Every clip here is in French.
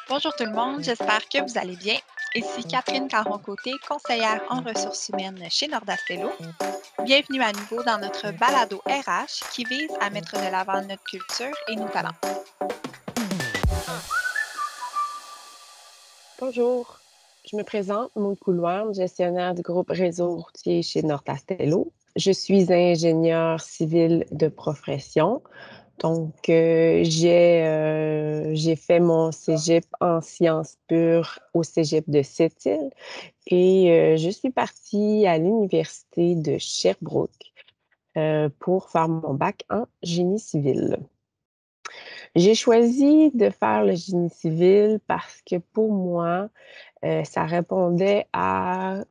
Bonjour tout le monde, j'espère que vous allez bien. Ici Catherine Caron-Côté, conseillère en ressources humaines chez Nordastello. Bienvenue à nouveau dans notre balado RH qui vise à mettre de l'avant notre culture et nos talents. Bonjour, je me présente, Maud Couloir, gestionnaire du groupe réseau routier chez Nordastello. Je suis ingénieure civile de profession. Donc, j'ai fait mon cégep en sciences pures au cégep de Sept-Îles et je suis partie à l'université de Sherbrooke pour faire mon bac en génie civil. J'ai choisi de faire le génie civil parce que pour moi, ça répondait à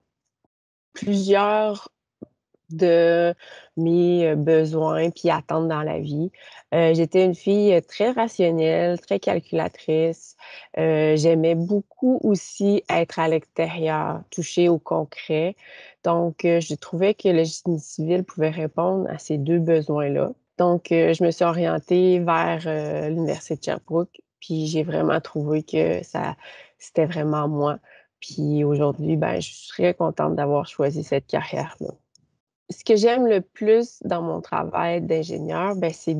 plusieurs de mes, besoins puis attentes dans la vie. J'étais une fille, très rationnelle, très calculatrice. J'aimais beaucoup aussi être à l'extérieur, toucher au concret. Donc, je trouvais que le génie civil pouvait répondre à ces 2 besoins-là. Donc, je me suis orientée vers, l'université de Sherbrooke, puis j'ai vraiment trouvé que c'était vraiment moi. Puis aujourd'hui, ben, je suis très contente d'avoir choisi cette carrière-là. Ce que j'aime le plus dans mon travail d'ingénieur, ben, c'est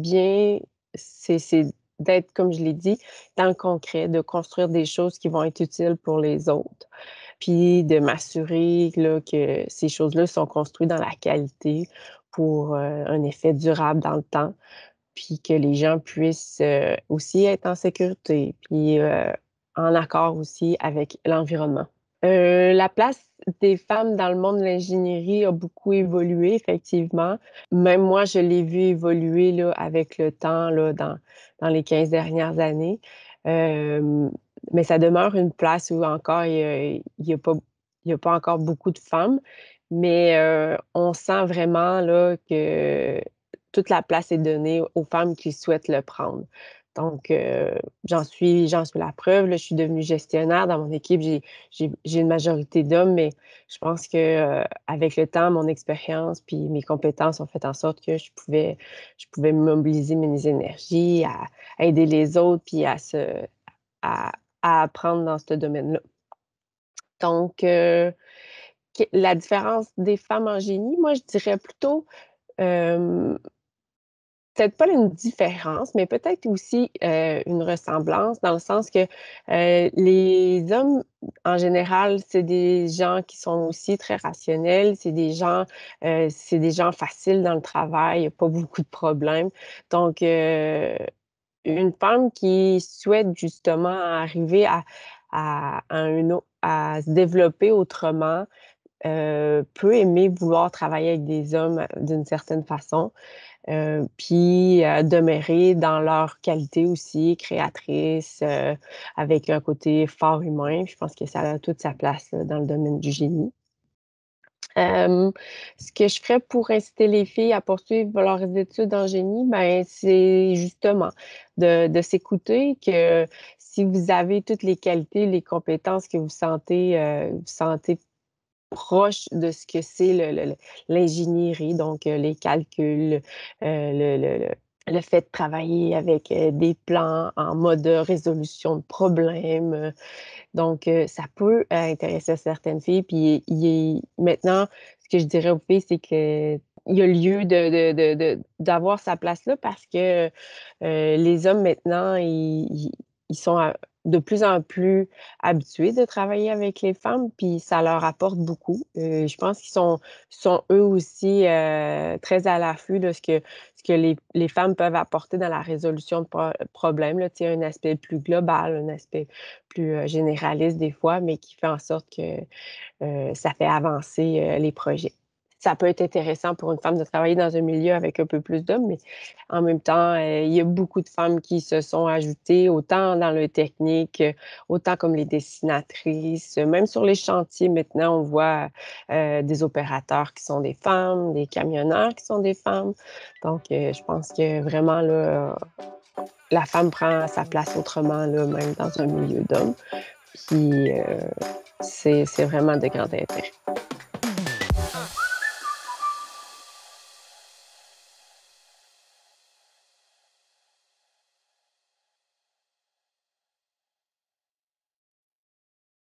d'être, comme je l'ai dit, dans le concret, de construire des choses qui vont être utiles pour les autres, puis de m'assurer là, que ces choses-là sont construites dans la qualité pour, un effet durable dans le temps, puis que les gens puissent, aussi être en sécurité, puis, en accord aussi avec l'environnement. La place des femmes dans le monde de l'ingénierie a beaucoup évolué effectivement. Même moi, je l'ai vu évoluer là, avec le temps là, dans les 15 dernières années. Hem, mais ça demeure une place où encore il y a pas encore beaucoup de femmes, mais on sent vraiment là que toute la place est donnée aux femmes qui souhaitent le prendre. Donc j'en suis la preuve, là, je suis devenue gestionnaire. Dans mon équipe, j'ai une majorité d'hommes, mais je pense que, avec le temps, mon expérience puis mes compétences ont fait en sorte que je pouvais mobiliser mes énergies à aider les autres puis à à apprendre dans ce domaine-là. Donc la différence des femmes en génie, moi, je dirais plutôt, hem peut-être pas une différence, mais peut-être aussi, une ressemblance dans le sens que, les hommes, en général, c'est des gens qui sont aussi très rationnels, c'est des gens faciles dans le travail, il y a pas beaucoup de problèmes. Donc, une femme qui souhaite justement arriver à un au à se développer autrement, peut aimer vouloir travailler avec des hommes, d'une certaine façon. Puis, demeurer dans leur qualité aussi, créatrice, avec un côté fort humain. Je pense que ça a toute sa place, là, dans le domaine du génie. Hem, Ce que je ferais pour inciter les filles à poursuivre leurs études en génie, ben, c'est justement de s'écouter, que si vous avez toutes les qualités, les compétences que vous sentez proche de ce que c'est l'ingénierie, donc les calculs, le fait de travailler avec, des plans en mode, résolution de problèmes, donc ça peut, intéresser certaines filles. Puis maintenant, ce que je dirais aux filles, c'est qu'il y a lieu d'avoir sa place là parce que, les hommes maintenant, ils sont de plus en plus habitués de travailler avec les femmes, puis ça leur apporte beaucoup. Je pense qu'ils sont eux aussi, très à l'affût de ce que les femmes peuvent apporter dans la résolution de problèmes, là. Tu sais, un aspect plus global, un aspect plus, généraliste des fois, mais qui fait en sorte que, ça fait avancer, les projets. Ça peut être intéressant pour une femme de travailler dans un milieu avec un peu plus d'hommes, mais en même temps, il y a beaucoup de femmes qui se sont ajoutées, autant dans le technique, autant comme les dessinatrices. Même sur les chantiers, maintenant, on voit, des opérateurs qui sont des femmes, des camionneurs qui sont des femmes. Donc, je pense que vraiment là, la femme prend sa place autrement là, même dans un milieu d'hommes. Puis, c'est vraiment de grand intérêt.